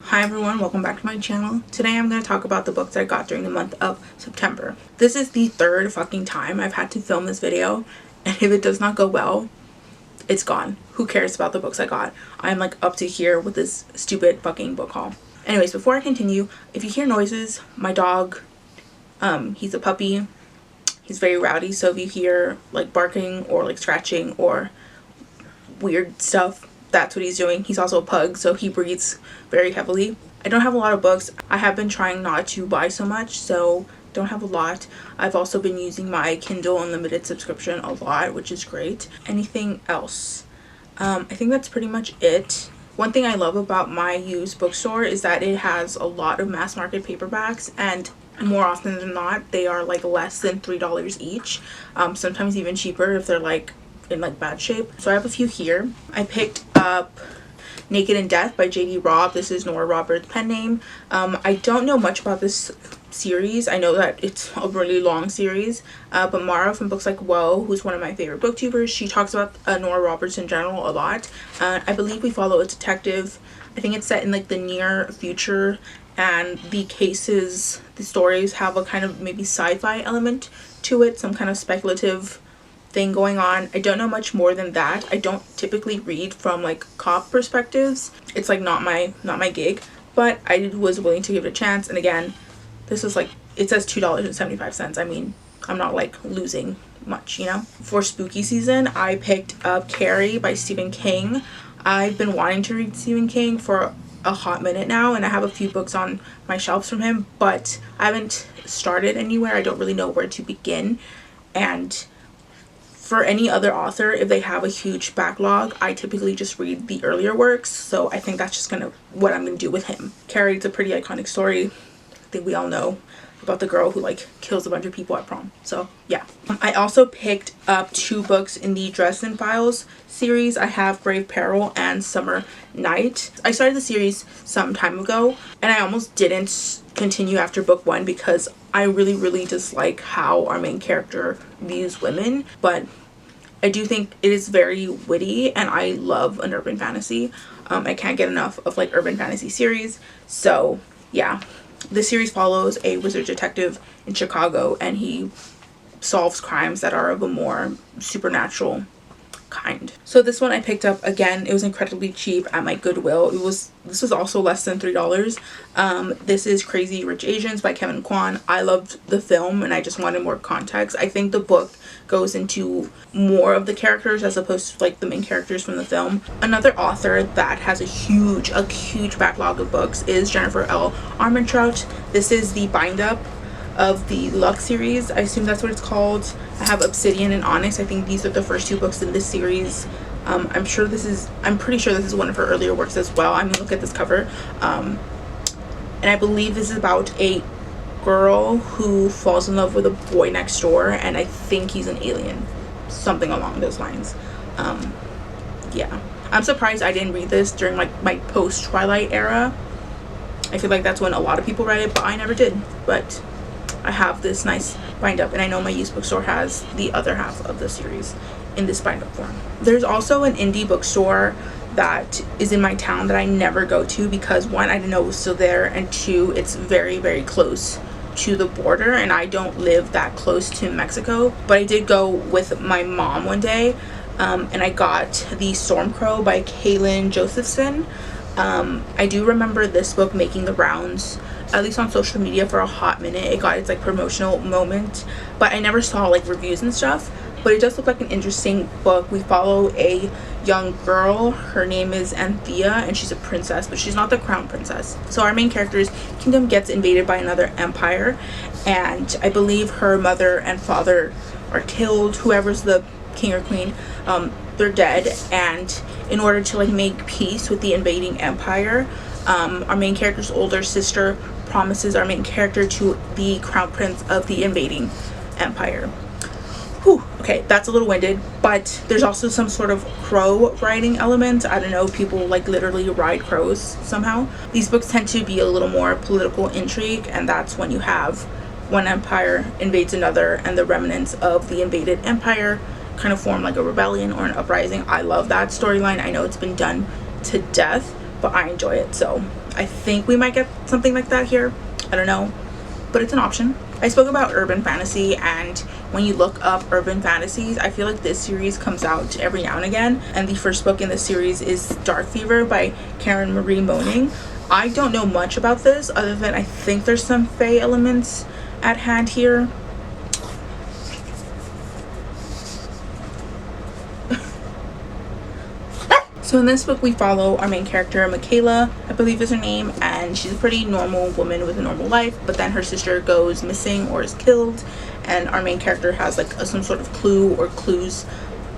Hi everyone, welcome back to my channel. Today I'm going to talk about the books I got during the month of September. This is the third fucking time I've had to film this video, and if it does not go well, it's gone. Who cares about the books I got? I'm like up to here with this stupid fucking book haul. Anyways, before I continue, if you hear noises, my dog, he's a puppy. He's very rowdy, so if you hear like barking or like scratching or weird stuff, that's what he's doing. He's also a pug, so he breathes very heavily. I don't have a lot of books. I have been trying not to buy so much, so don't have a lot. I've also been using my Kindle Unlimited subscription a lot, which is great. Anything else? I think that's pretty much it. One thing I love about my used bookstore is that it has a lot of mass market paperbacks, and more often than not they are like less than $3 each, sometimes even cheaper if they're like in like bad shape. So I have a few here. I picked up Naked in Death by Robb. This is Nora Roberts' pen name. I don't know much about this series. I know that it's a really long series, but Mara from Books Like Whoa, who's one of my favorite booktubers, she talks about Nora Roberts in general a lot. I believe we follow a detective. I think it's set in like the near future, and the cases, the stories have a kind of maybe sci-fi element to it, some kind of speculative thing going on. I don't know much more than that. I don't typically read from like cop perspectives. It's like not my gig, but I was willing to give it a chance. And again, this is like, it says $2.75. I mean, I'm not like losing much, you know. For spooky season, I picked up Carrie by Stephen King. I've been wanting to read Stephen King for a hot minute now, and I have a few books on my shelves from him, but I haven't started anywhere. I don't really know where to begin. And for any other author, if they have a huge backlog, I typically just read the earlier works, so I think that's just kind of what I'm gonna do with him. Carrie's a pretty iconic story. I think we all know about the girl who like kills a bunch of people at prom, so yeah. I also picked up two books in the Dresden Files series. I have Grave Peril and Summer Night. I started the series some time ago, and I almost didn't continue after book one because I really dislike how our main character views women, but I do think it is very witty, and I love an urban fantasy. I can't get enough of like urban fantasy series, so yeah. The series follows a wizard detective in Chicago, and he solves crimes that are of a more supernatural kind. So this one I picked up, again, it was incredibly cheap at my Goodwill. This was also less than $3. This is Crazy Rich Asians by Kwan. I loved the film, and I just wanted more context. I think the book goes into more of the characters as opposed to like the main characters from the film. Another author that has a huge backlog of books is Jennifer L. Armentrout. This is the bind up of the Luck series. I assume that's what it's called. I have Obsidian and Onyx. I think these are the first two books in this series. I'm pretty sure this is one of her earlier works as well. I mean, look at this cover. And I believe this is about a girl who falls in love with a boy next door, and I think he's an alien, something along those lines. Yeah, I'm surprised I didn't read this during like my post Twilight era. I feel like that's when a lot of people read it, but I never did. But I have this nice bind up, and I know my used bookstore has the other half of the series in this bind up form. There's also an indie bookstore that is in my town that I never go to because one, I didn't know it was still there, and two, it's very close to the border, and I don't live that close to Mexico. But I did go with my mom one day, and I got The Stormcrow by Kalyn Josephson. I do remember this book making the rounds, at least on social media, for a hot minute. It got its like promotional moment, but I never saw like reviews and stuff. But it does look like an interesting book. We follow a young girl. Her name is Anthea, and she's a princess, but she's not the crown princess. So our main character's kingdom gets invaded by another empire, and I believe her mother and father are killed. Whoever's the king or queen, they're dead. And in order to like make peace with the invading empire, our main character's older sister promises our main character to the crown prince of the invading empire. Whew, okay, that's a little winded, but there's also some sort of crow riding element. I don't know, people like literally ride crows somehow. These books tend to be a little more political intrigue, and that's when you have one empire invades another, and the remnants of the invaded empire kind of form like a rebellion or an uprising. I love that storyline. I know it's been done to death, but I enjoy it, so I think we might get something like that here. I don't know, but it's an option. I spoke about urban fantasy, and when you look up urban fantasies, I feel like this series comes out every now and again, and the first book in this series is Darkfever by Karen Marie Moning. I don't know much about this other than I think there's some fae elements at hand here. So in this book we follow our main character, Michaela, I believe is her name, and she's a pretty normal woman with a normal life, but then her sister goes missing or is killed, and our main character has like some sort of clue or clues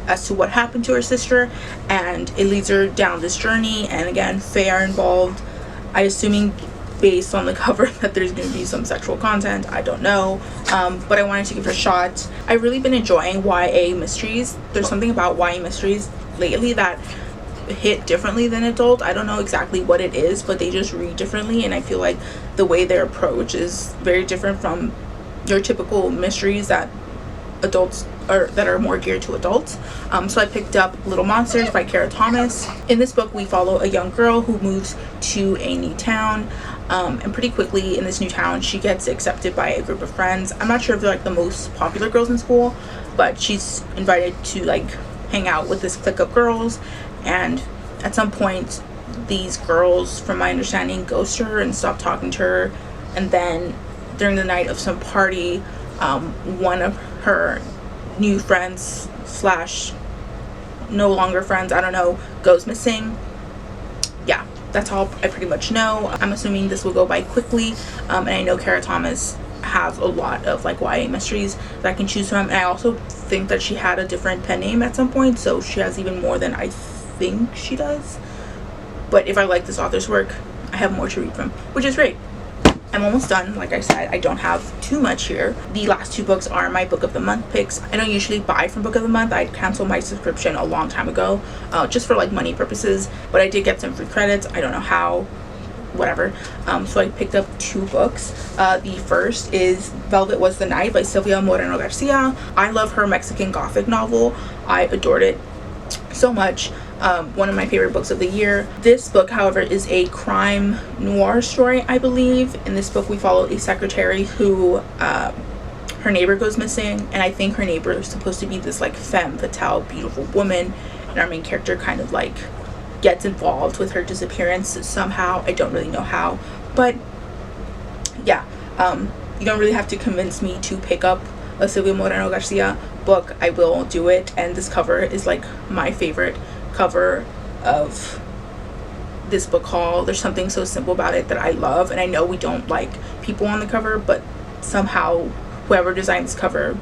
as to what happened to her sister, and it leads her down this journey. And again, fae are involved. I assuming based on the cover that there's going to be some sexual content. I don't know, but I wanted to give her a shot. I've really been enjoying YA mysteries. There's something about YA mysteries lately that hit differently than adult. I don't know exactly what it is, but they just read differently, and I feel like the way their approach is very different from your typical mysteries that adults or that are more geared to adults. So I picked up Little Monsters by Kara Thomas. In this book we follow a young girl who moves to a new town, and pretty quickly in this new town she gets accepted by a group of friends. I'm not sure if they're like the most popular girls in school, but she's invited to like hang out with this clique of girls, and at some point these girls, from my understanding, ghost her and stop talking to her, and then during the night of some party, one of her new friends slash no longer friends, I don't know, goes missing. Yeah, that's all I pretty much know. I'm assuming this will go by quickly, and I know Kara Thomas has a lot of like YA mysteries that I can choose from, and I also think that she had a different pen name at some point, so she has even more than I think she does. But if I like this author's work, I have more to read from, which is great. I'm almost done. Like I said, I don't have too much here. The last two books are my book of the month picks. I don't usually buy from book of the month. I canceled my subscription a long time ago, just for like money purposes, but I did get some free credits. I don't know how, whatever. So I picked up two books. The first is Velvet Was the Night by SIlvia Moreno Garcia. I love her Mexican Gothic novel. I adored it so much. One of my favorite books of the year. This book, however, is a crime noir story, I believe. In this book we follow a secretary who her neighbor goes missing, and I think her neighbor is supposed to be this like femme fatale beautiful woman, and our main character kind of like gets involved with her disappearance somehow. I don't really know how, but yeah, you don't really have to convince me to pick up a SIlvia Moreno Garcia book. I will do it, and this cover is like my favorite cover of this book haul. There's something so simple about it that I love, and I know we don't like people on the cover, but somehow whoever designed this cover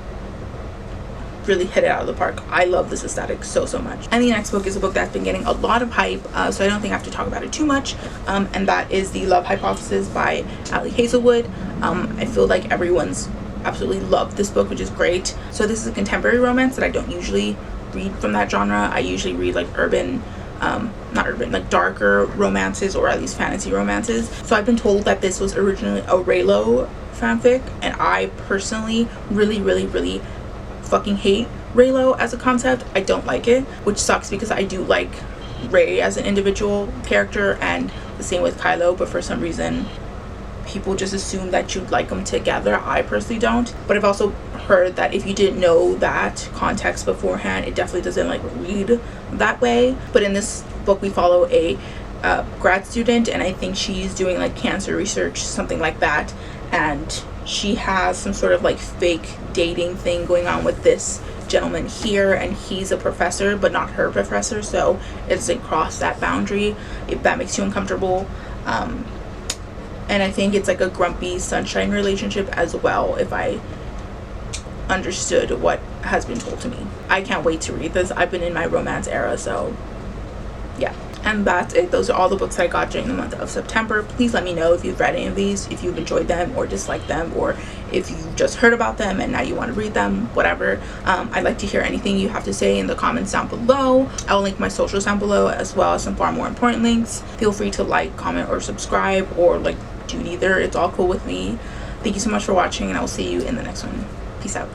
really hit it out of the park. I love this aesthetic so much. And the next book is a book that's been getting a lot of hype, so I don't think I have to talk about it too much, and that is The Love Hypothesis by Hazelwood. I feel like everyone's absolutely loved this book, which is great. So this is a contemporary romance that I don't usually read from that genre. I usually read like like darker romances, or at least fantasy romances. So I've been told that this was originally a Raylo fanfic, and I personally really fucking hate Raylo as a concept. I don't like it, which sucks because I do like Ray as an individual character, and the same with Kylo, but for some reason people just assume that you'd like them together. I personally don't, but I've also heard that if you didn't know that context beforehand, it definitely doesn't like read that way. But in this book we follow a grad student, and I think she's doing like cancer research, something like that, and she has some sort of like fake dating thing going on with this gentleman here, and he's a professor but not her professor, so it doesn't cross that boundary if that makes you uncomfortable. And I think it's like a grumpy sunshine relationship as well, if I understood what has been told to me. I can't wait to read this. I've been in my romance era, so yeah. And that's it. Those are all the books I got during the month of September. Please let me know if you've read any of these, if you've enjoyed them or disliked them, or if you've just heard about them and now you want to read them, whatever. I'd like to hear anything you have to say in the comments down below. I'll link my socials down below, as well as some far more important links. Feel free to like, comment, or subscribe, or like do neither. It's all cool with me. Thank you so much for watching, and I will see you in the next one. Peace out.